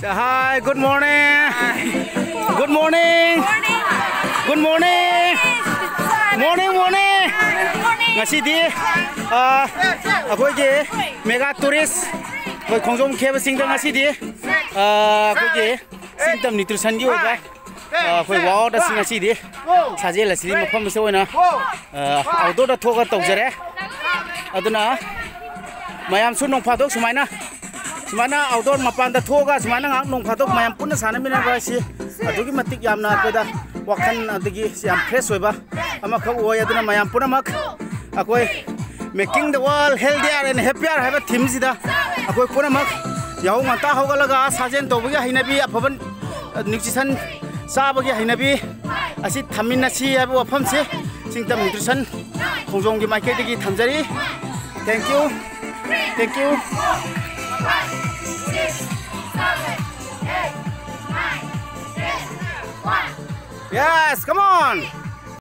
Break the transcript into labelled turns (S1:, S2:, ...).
S1: Hi, good morning. Good morning. Good morning. Morning. Ngasidi akoigi mega tourist koi khongjom kheba singda ngasidi akoigi singtam nutrition gi oiba koi wow da sing ngasidi sajel asidi mafam se oina outdoor da thoga tawjare aduna mayam su nong phadok sumaina outdoor mapan da thoga sumaina ngak nong phadok mayam punna sana mina ba si adugi matik yamna koida wakhan adigi yam fresh oiba ama khab oya aduna mayam punna mak akoi making the world healthier and happier have a theme sida akoi punna mak yaw ngata hogalaga sajen tobagi hainabi afaban nutrition sabagi hainabi asi thamina si aba wafam se singtam nutrition khongjong gi market gi thamjari thank you. Yes, come on.